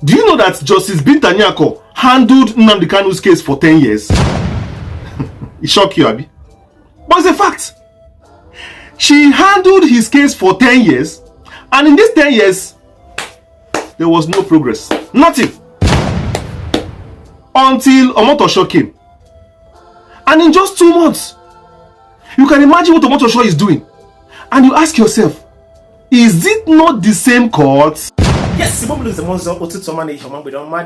Do you know that Justice Binta Nyako handled NNAMDI Kanu's case for 10 years? It shocked you, Abi? But it's a fact. She handled his case for 10 years, and in these 10 years, there was no progress. Nothing. Until Omotosho came. And in just 2 months, you can imagine what Omotosho is doing. And you ask yourself, is it not the same court? Yes,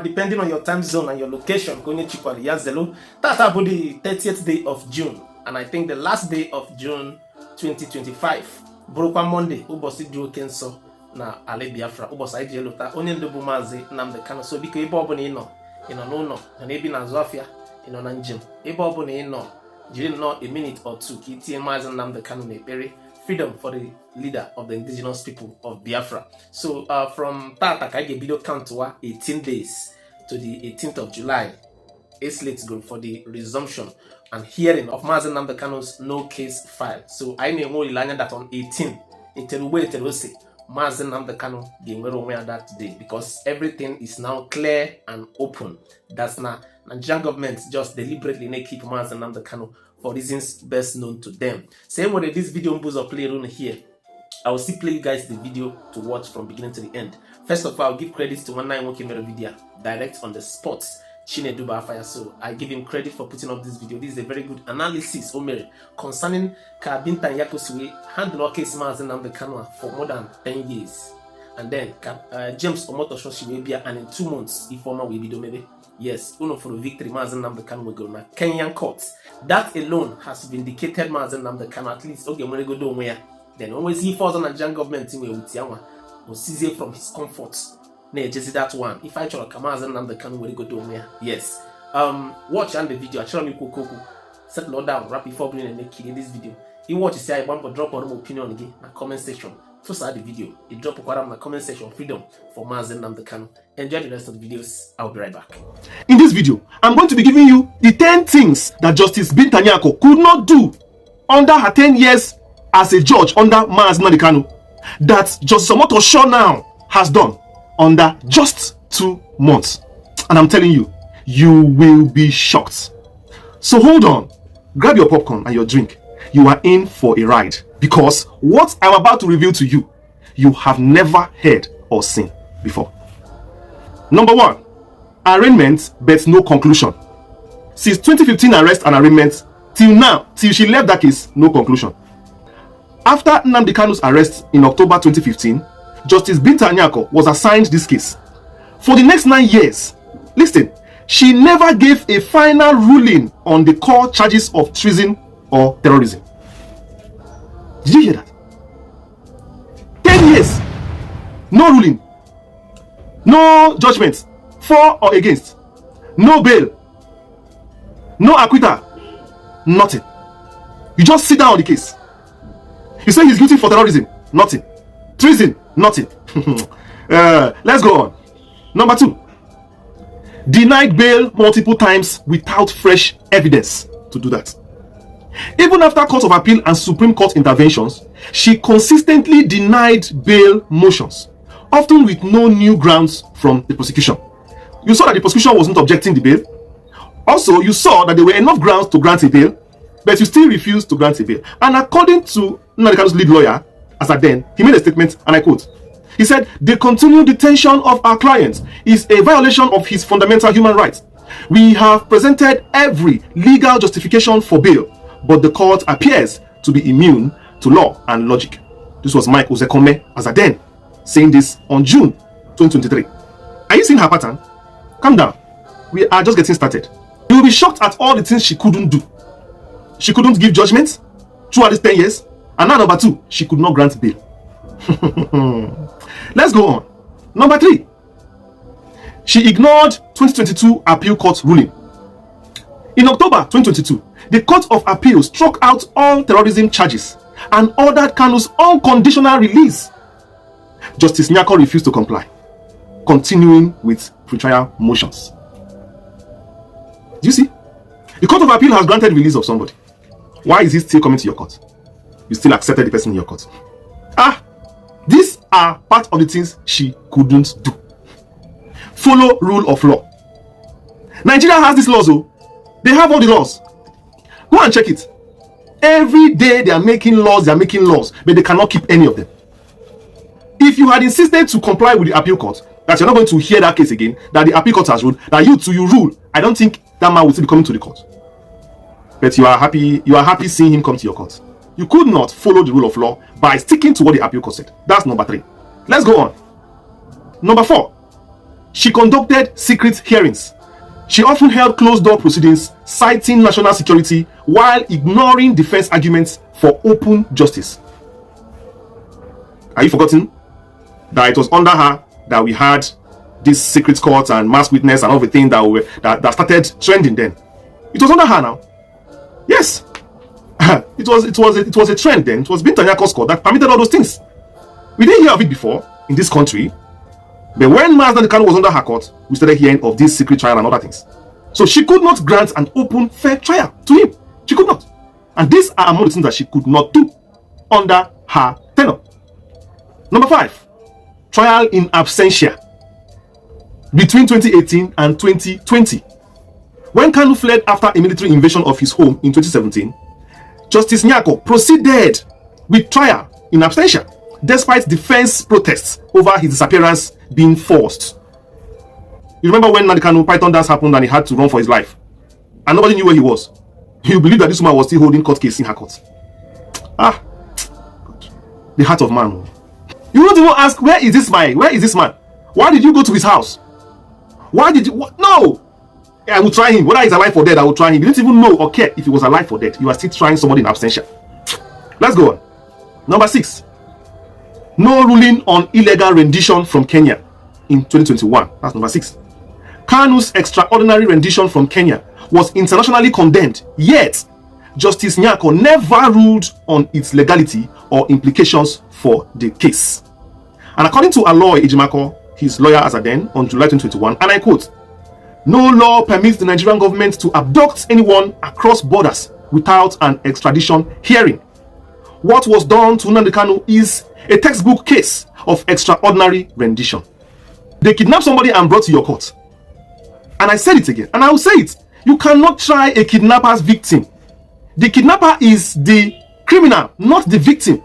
depending on your time zone and your location, that's about the 30th day of June, and I think the last day of June 2025. Broken Monday, Ubosi Joe Kenso na Ale Biafra, Ubosa Ijelota, Onion Dubu MAZI, NNAMDI Kanu. So because Iboboni no, no, and maybe na Zofia, Nanjim. Iboboni no, you didn't know a minute or two, Kiti MAZI NNAMDI Kanu Neperi. Freedom for the leader of the indigenous people of Biafra. So from Tata Kage video count to 18 days to the 18th of July, it's late go for the resumption and hearing of MAZI NNAMDI Kanu's no case file. So I know more that on 18, MAZI NNAMDI Kanu game that day because everything is now clear and open. That's not Nigerian government just deliberately keep MAZI NNAMDI Kanu for reasons best known to them. Same way this video boost or play run here, I will still play you guys the video to watch from beginning to the end. First of all, I'll give credit to 10YEARS video direct on the spot. Chinedu Bafaya, so I give him credit for putting up this video. This is a very good analysis, Omeri, concerning Binta Nyako handle case MAZI NNAMDI Kanu for more than 10 years. And then James Omotosho Shiwebia, and in 2 months, if former will be do maybe. Yes, uno for the victory, MAZI NNAMDI Kanu will go na Kenyan courts. That alone has vindicated MAZI NNAMDI Kanu at least. Okay, when go do where then always he falls on a Nigerian government team with Yama or seize from his comforts. Nay, just that one. If I try to MAZI NNAMDI Kanu will go do where yes. Watch and the video. I try me coco settle down, wrap before bringing and make in this video. You watch say I want to drop on opinion again in the comment section. To start the video, you drop a in the comment section. Freedom for MAZI NNAMDI Kanu. Enjoy the rest of the videos. I'll be right back. In this video, I'm going to be giving you the 10 things that Justice Binta Nyako could not do under her 10 years as a judge under MAZI NNAMDI Kanu that Justice Omotosho now has done under just 2 months. And I'm telling you, you will be shocked. So hold on, grab your popcorn and your drink. You are in for a ride because what I'm about to reveal to you, you have never heard or seen before. Number 1, arraignment but no conclusion. Since 2015 arrest and arraignment till now, till she left that case, no conclusion. After NNAMDI Kanu's arrest in October 2015, Justice Binta Nyako was assigned this case. For the next 9 years, listen, she never gave a final ruling on the core charges of treason or terrorism. Did you hear that? 10 years, no ruling, no judgment for or against, no bail, no acquittal, nothing. You just sit down on the case. You say he's guilty for terrorism, nothing. Treason, nothing. Let's go on. Number 2, denied bail multiple times without fresh evidence to do that. Even after Court of Appeal and Supreme Court interventions, she consistently denied bail motions, often with no new grounds from the prosecution. You saw that the prosecution wasn't objecting the bail. Also, you saw that there were enough grounds to grant a bail, but you still refused to grant a bail. And according to NNAMDI Kanu's lead lawyer, as at then, he made a statement, and I quote, he said, "The continued detention of our client is a violation of his fundamental human rights. We have presented every legal justification for bail, but the court appears to be immune to law and logic." This was Mike Ozekome as at then saying this on June 2023. Are you seeing her pattern? Calm down. We are just getting started. You will be shocked at all the things she couldn't do. She couldn't give judgment throughout these 10 years. And now number 2, she could not grant bail. Let's go on. Number 3, she ignored 2022 appeal court ruling. In October 2022, the Court of Appeal struck out all terrorism charges and ordered Kanu's unconditional release. Justice Nyako refused to comply, continuing with pretrial motions. Do you see? The Court of Appeal has granted release of somebody. Why is he still coming to your court? You still accepted the person in your court. These are part of the things she couldn't do. follow rule of law. Nigeria has these laws, oh. They have all the laws. Go and check it. Every day they are making laws, but they cannot keep any of them. If you had insisted to comply with the appeal court, that you're not going to hear that case again, that the appeal court has ruled, that you rule, I don't think that man will still be coming to the court. But you are happy seeing him come to your court. You could not follow the rule of law by sticking to what the appeal court said. That's number 3. Let's go on. Number 4, she conducted secret hearings. She often held closed-door proceedings, citing national security while ignoring defense arguments for open justice. Are you forgotten that it was under her that we had this secret court and mass witness and everything that started trending then? It was under her now. Yes, it was a trend then. It was Binta Nyako's court that permitted all those things. We didn't hear of it before in this country. But when Nnamdi Kanu was under her court, we started hearing of this secret trial and other things. So she could not grant an open, fair trial to him. She could not. And these are among the things that she could not do under her tenure. Number 5, trial in absentia between 2018 and 2020. When Kanu fled after a military invasion of his home in 2017, Justice Nyako proceeded with trial in absentia, despite defense protests over his disappearance being forced. You remember when Nnamdi Kanu Python dance happened and he had to run for his life, and nobody knew where he was? You believe that this woman was still holding court case in her court. God. The heart of man. You don't even ask, where is this man? Why did you go to his house? Why did you? What? No, I will try him. Whether he's alive or dead, I will try him. You didn't even know or care if he was alive or dead. You are still trying somebody in absentia. Let's go on. Number 6, no ruling on illegal rendition from Kenya in 2021. That's number 6. Kanu's extraordinary rendition from Kenya was internationally condemned, yet Justice Nyako never ruled on its legality or implications for the case. And according to Aloy Ejimako, his lawyer as at then, on July 2021, and I quote, "No law permits the Nigerian government to abduct anyone across borders without an extradition hearing. What was done to Nnamdi Kanu is a textbook case of extraordinary rendition." They kidnapped somebody and brought to your court. And I said it again, and I will say it. You cannot try a kidnapper's victim. The kidnapper is the criminal, not the victim.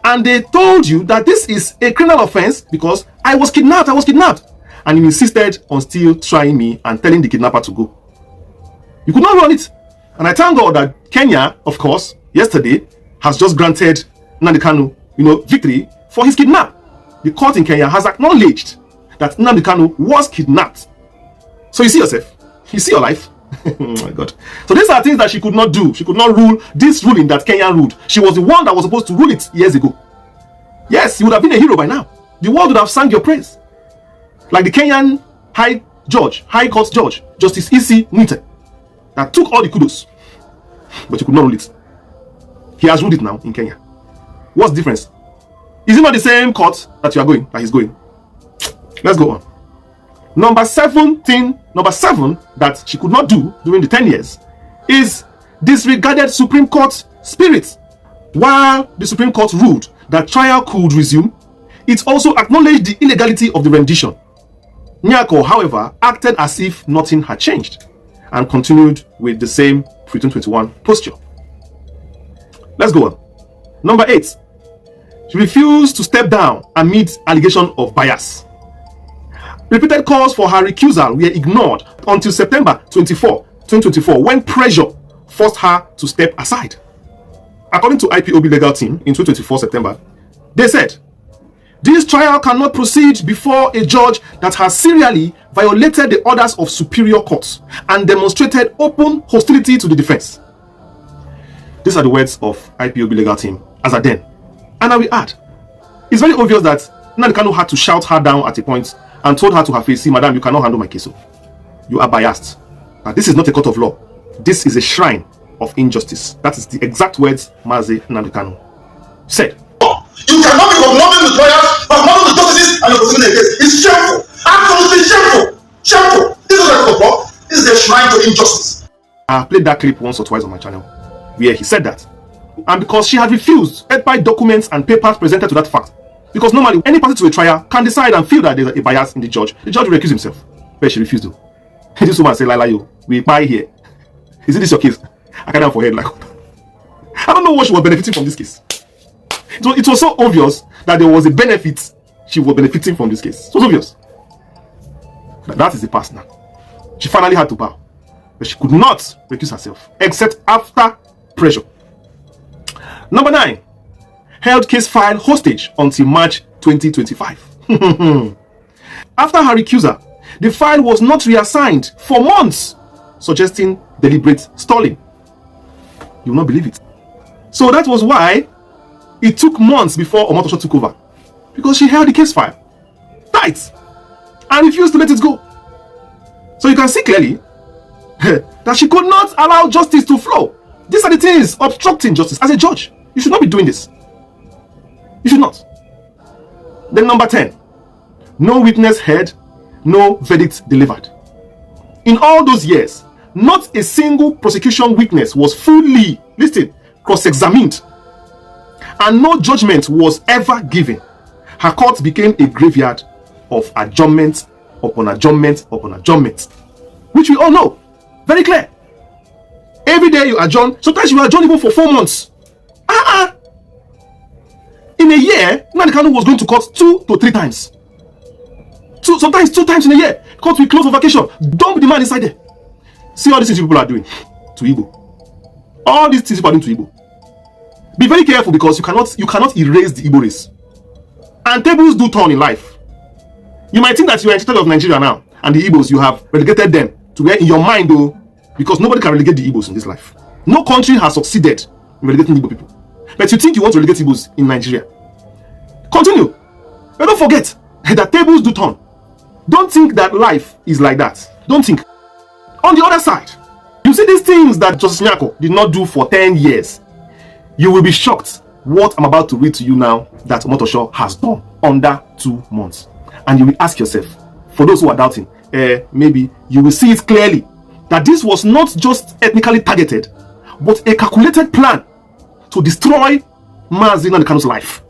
And they told you that this is a criminal offense because I was kidnapped. And you insisted on still trying me and telling the kidnapper to go. You could not run it. And I thank God that Kenya, of course, yesterday has just granted Nnamdi Kanu, victory for his kidnap. The court in Kenya has acknowledged that Nnamdi Kanu was kidnapped. So you see yourself, you see your life. Oh my God. So these are things that she could not do. She could not rule this ruling that Kenya ruled. She was the one that was supposed to rule it years ago. Yes, you would have been a hero by now. The world would have sang your praise. Like the Kenyan High Court Judge, Justice Isi Mwite, that took all the kudos, but you could not rule it. He has ruled it now in Kenya. What's the difference? Is it not the same court that you are going, that he's going? Let's go on. Number 7 that she could not do during the 10 years is disregarded Supreme Court spirit. While the Supreme Court ruled that trial could resume, it also acknowledged the illegality of the rendition. Nyako, however, acted as if nothing had changed and continued with the same pre-2021 posture. Let's go on. Number 8, she refused to step down amid allegation of bias. Repeated calls for her recusal were ignored until September 24, 2024, when pressure forced her to step aside. According to IPOB legal team in 2024 September, they said, "This trial cannot proceed before a judge that has serially violated the orders of superior courts and demonstrated open hostility to the defense." These are the words of IPOB legal team as at then. And I will add, it's very obvious that Nnamdi Kanu had to shout her down at a point and told her to her face, "See, madam, you cannot handle my case. You are biased. Now, this is not a court of law. This is a shrine of injustice." That is the exact words MAZI Nnamdi Kanu said. You cannot be condoning the trials, but not the justices and you're proceeding the case. It's shameful. Absolutely shameful. Shameful. This is not a court of law. This is a shrine to injustice. I have played that clip once or twice on my channel where he said that. And because she had refused, despite documents and papers presented to that fact, Because normally, any party to a trial can decide and feel that there's a bias in the judge. The judge will recuse himself. But she refused to. This woman said, Lila, you, we buy here. Is this your case? I can't have for head like I don't know what she was benefiting from this case. It was so obvious that there was a benefit she was benefiting from this case. So it's obvious. That is the past now. She finally had to bow. But she could not recuse herself, except after pressure. Number 9. Held case file hostage until March 2025. After her recusal, the file was not reassigned for months, suggesting deliberate stalling. You will not believe it. So that was why it took months before Omotosho took over. Because she held the case file tight and refused to let it go. So you can see clearly that she could not allow justice to flow. These are the things obstructing justice. As a judge, you should not be doing this. You should not. Then number 10. No witness heard, no verdict delivered. In all those years, not a single prosecution witness was fully, listen, cross-examined, and no judgment was ever given. Her court became a graveyard of adjournment upon adjournment upon adjournment, which we all know very clear. Every day you adjourn, sometimes you adjourn even for 4 months. In a year, Nnamdi Kanu was going to court 2 to 3 times. Sometimes 2 times in a year. Court will close for vacation. Dump the man inside there. See all these things people are doing to Igbo. All these things people are doing to Igbo. Be very careful, because you cannot erase the Igbo race. And tables do turn in life. You might think that you are instead of Nigeria now, and the Igbos, you have relegated them to where in your mind, though, because nobody can relegate the Igbos in this life. No country has succeeded in relegating Igbo people. But you think you want to relegate Igbos in Nigeria. Continue. But don't forget that tables do turn. Don't think that life is like that. Don't think. On the other side, you see these things that Justice Nyako did not do for 10 years. You will be shocked what I'm about to read to you now that Omotosho has done under 2 months. And you will ask yourself, for those who are doubting, maybe you will see it clearly that this was not just ethnically targeted, but a calculated plan to destroy MAZI Nnamdi Kanu's life.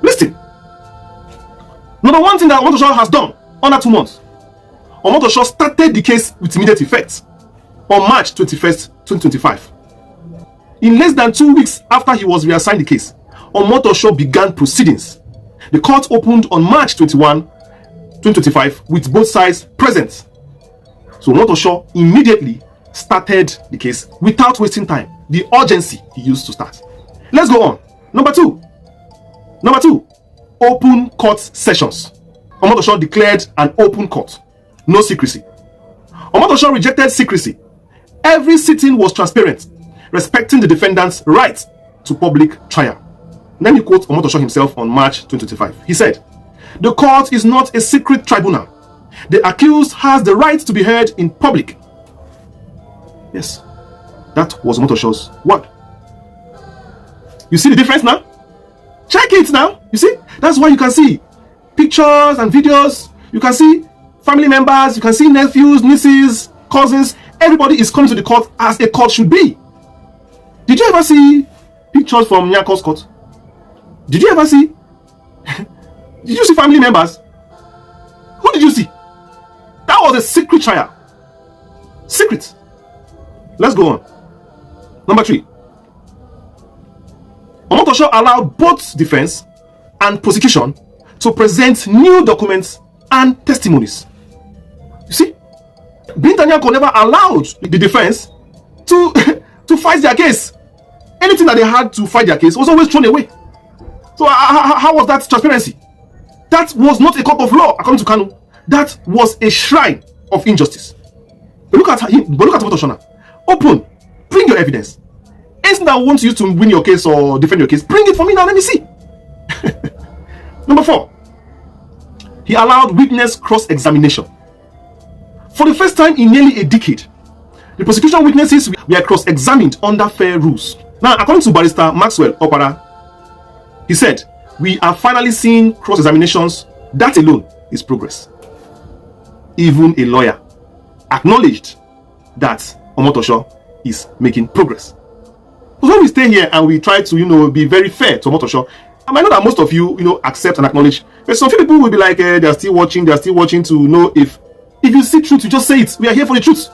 Listen. Number 1 thing that Omotosho has done under 2 months. Omotosho started the case with immediate effect on March 21st, 2025. In less than 2 weeks after he was reassigned the case, Omotosho began proceedings. The court opened on March 21, 2025 with both sides present. So Omotosho immediately started the case without wasting time. The urgency he used to start. Let's go on. Number 2. Open court sessions. Omotosho declared an open court. No secrecy. Omotosho rejected secrecy. Every sitting was transparent, respecting the defendant's right to public trial. Let me quote Omotosho himself on March 2025. He said, "The court is not a secret tribunal. The accused has the right to be heard in public." Yes, that was Omotosho's word. You see the difference now? Check it now. You see? That's why you can see pictures and videos. You can see family members. You can see nephews, nieces, cousins. Everybody is coming to the court as a court should be. Did you ever see pictures from Nyako's court? Did you ever see? Did you see family members? Who did you see? That was a secret trial. Secret. Let's go on. Number 3. Omotosho allowed both defense and prosecution to present new documents and testimonies. You see? Binta Nyako never allowed the defense to fight their case. Anything that they had to fight their case was always thrown away. So how was that transparency? That was not a court of law, according to Kanu. That was a shrine of injustice. But look at him. But look at Omotosho now. Open. Bring your evidence. Anything that wants you to win your case or defend your case, bring it for me now. Let me see. Number 4. He allowed witness cross-examination. For the first time in nearly a decade, the prosecution witnesses were cross-examined under fair rules. Now, according to Barrister Maxwell Opara, he said, "We are finally seeing cross-examinations. That alone is progress." Even a lawyer acknowledged that Omotosho is making progress. But when we stay here and we try to, be very fair to Omotosho, I know that most of you, accept and acknowledge. But some people will be like, they're still watching to know if you see truth, you just say it. We are here for the truth.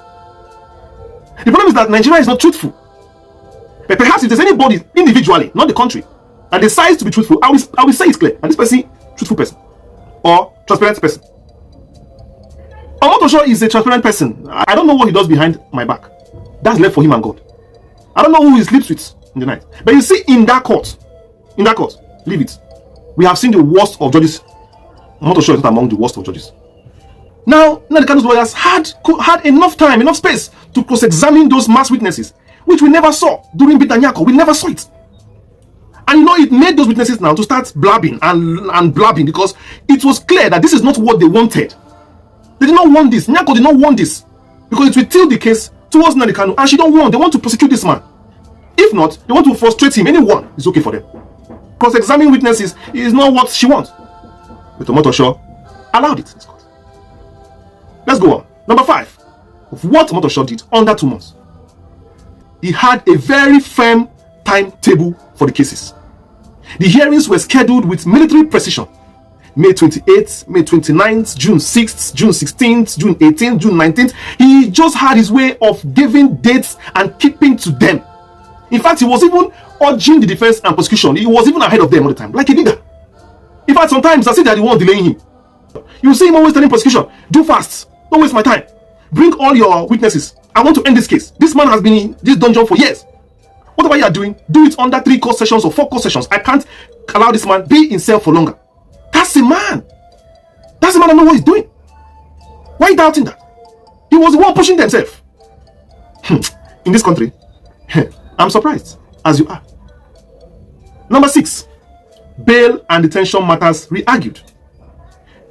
The problem is that Nigeria is not truthful. But perhaps if there's anybody individually, not the country, that decides to be truthful, I will say it clear. And this person, truthful person or transparent person. Omotosho is a transparent person. I don't know what he does behind my back. That's left for him and God. I don't know who he sleeps with in the night. But you see, in that court, leave it. We have seen the worst of judges. Omotosho is not among the worst of judges. Now the Kanu's lawyers had enough time, enough space to cross-examine those mass witnesses, which we never saw during Binta Nyako. We never saw it. And it made those witnesses now to start blabbing and blabbing, because it was clear that this is not what they wanted. They did not want this. Nyako did not want this, because it will tilt the case towards Nnamdi Kanu, and she don't want. They want to prosecute this man. If not, they want to frustrate him. Anyone is okay for them. Cross-examining witnesses is not what she wants. But Omotosho allowed it. Let's go on. Number 5 of what Omotosho did under 2 months. He had a very firm timetable for the cases. The hearings were scheduled with military precision. May 28th, May 29th, June 6th, June 16th, June 18th, June 19th. He just had his way of giving dates and keeping to them. In fact, he was even urging the defense and prosecution. He was even ahead of them all the time, like a leader. In fact, sometimes I see that he won't delay him. You see him always telling prosecution, do fast, don't waste my time. Bring all your witnesses. I want to end this case. This man has been in this dungeon for years. Whatever you are doing, do it under 3 court sessions or 4 court sessions. I can't allow this man be in cell for longer. That's the man. That's the man that knows what he's doing. Why are you doubting that? He was the one pushing themselves. In this country, I'm surprised, as you are. Number 6, bail and detention matters re-argued.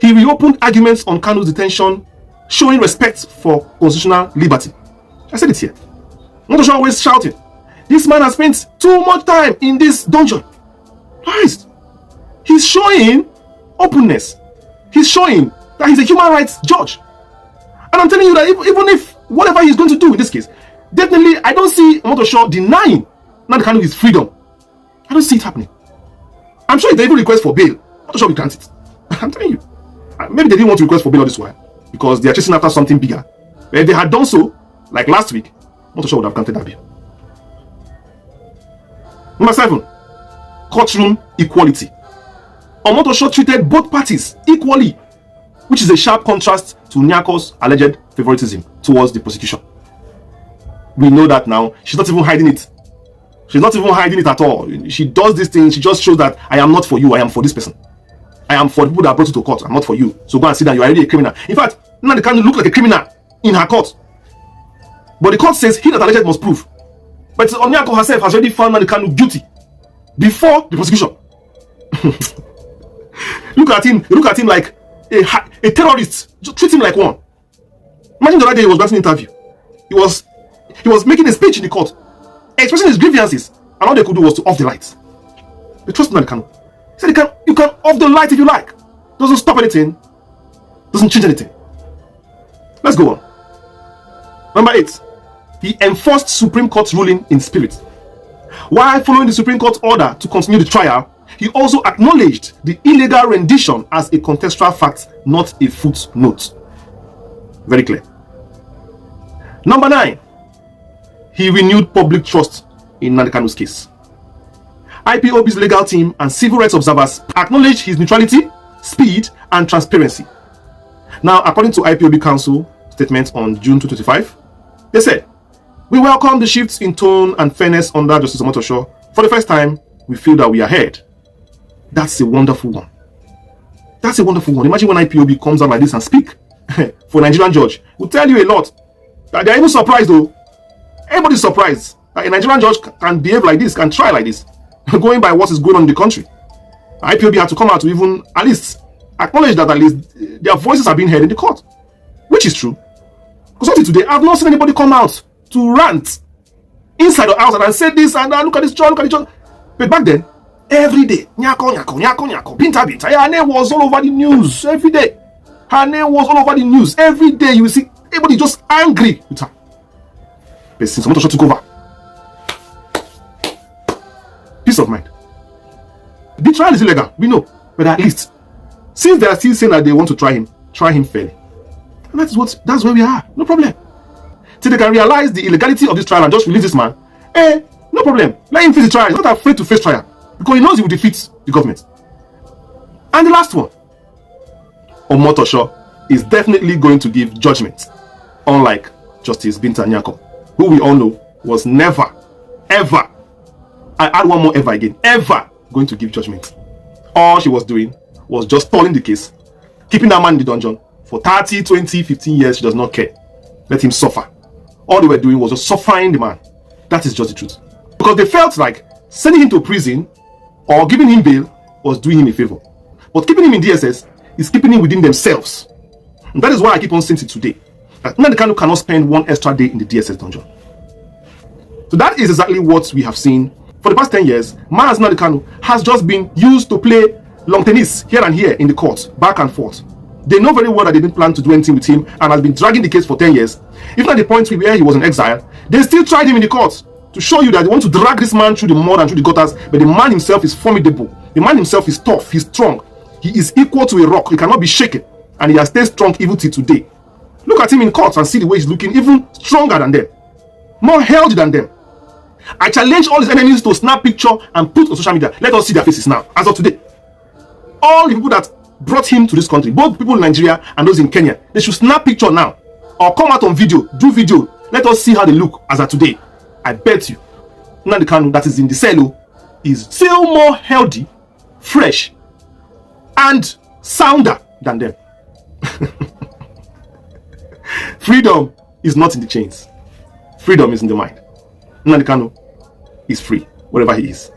He reopened arguments on Kanu's detention, showing respect for constitutional liberty. I said it here. Omotosho always shouting, this man has spent too much time in this dungeon. Christ. He's showing openness. He's showing that he's a human rights judge. And I'm telling you that even if whatever he's going to do in this case, definitely I don't see Omotosho denying Nnamdi Kanu his freedom. I don't see it happening. I'm sure if they even request for bail, Omotosho will grant it. I'm telling you. Maybe they didn't want to request for bail all this while because they are chasing after something bigger. But if they had done so, like last week, Omotosho would have granted that bail. Number 7, courtroom equality. Omotosho treated both parties equally, which is a sharp contrast to Nyako's alleged favoritism towards the prosecution. We know that now. She's not even hiding it. She's not even hiding it at all. She does this thing. She just shows that I am not for you. I am for this person. I am for the people that brought you to court. I'm not for you. So go and sit down. You are already a criminal. In fact, Nnamdi Kanu look like a criminal in her court. But the court says he that alleged must prove. But Nyako herself has already found Nnamdi Kanu guilty before the prosecution. Look at him like a terrorist. Just treat him like one. Imagine the other day he was granting an interview. He was making a speech in the court, expressing his grievances, and all they could do was to off the lights. They trust Nnamdi Kanu. He said you can off the light if you like. Doesn't stop anything. Doesn't change anything. Let's go on. Number 8. He enforced Supreme Court's ruling in spirit. While following the Supreme Court order to continue the trial, he also acknowledged the illegal rendition as a contextual fact, not a footnote. Very clear. Number 9. He renewed public trust in Nnamdi Kanu's case. IPOB's legal team and civil rights observers acknowledged his neutrality, speed, and transparency. Now, according to IPOB Council statement on June 2025, they said, "We welcome the shifts in tone and fairness under Justice Omotosho. For the first time, we feel that we are heard." That's a wonderful one. That's a wonderful one. Imagine when IPOB comes out like this and speak for a Nigerian judge. Will tell you a lot. That they're even surprised though. Everybody's surprised that a Nigerian judge can behave like this, can try like this, going by what is going on in the country. IPOB had to come out to even at least acknowledge that at least their voices are being heard in the court, which is true. Because until today, I've not seen anybody come out to rant inside or outside and say this and that. Look at this judge, look at this judge. But back then, every day, Nyako, Binta, her name was all over the news every day. Her name was all over the news every day. You will see everybody just angry with her. But since Omotosho took over, peace of mind. The trial is illegal, we know, but at least, since they are still saying that they want to try him fairly. And that's where we are. No problem. Till they can realize the illegality of this trial and just release this man, no problem. Let him face the trial. He's not afraid to face trial because he knows he will defeat the government. And the last one, Omotosho is definitely going to give judgment, unlike Justice Binta Nyako, who we all know was never, ever, I add one more ever again, ever going to give judgment. All she was doing was just stalling the case, keeping that man in the dungeon for 30, 20, 15 years. She does not care. Let him suffer. All they were doing was just suffering the man. That is just the truth. Because they felt like sending him to prison or giving him bail was doing him a favor. But keeping him in DSS is keeping him within themselves. And that is why I keep on saying it today, that Nnamdi Kanu cannot spend one extra day in the DSS dungeon. So that is exactly what we have seen. For the past 10 years, Nnamdi Kanu has just been used to play long tennis here and here in the court, back and forth. They know very well that they didn't plan to do anything with him and has been dragging the case for 10 years. Even at the point where he was in exile, they still tried him in the court to show you that they want to drag this man through the mud and through the gutters, but the man himself is formidable. The man himself is tough, he's strong. He is equal to a rock, he cannot be shaken, and he has stayed strong even till today. Look at him in court and see the way he's looking even stronger than them, more healthy than them. I challenge all his enemies to snap picture and put on social media. Let us see their faces now, as of today. All the people that brought him to this country, both people in Nigeria and those in Kenya, they should snap picture now or come out on video, do video. Let us see how they look as of today. I bet you Nnamdi Kanu that is in the cell is still more healthy, fresh, and sounder than them. Freedom is not in the chains. Freedom is in the mind. Nnamdi Kanu is free, wherever he is.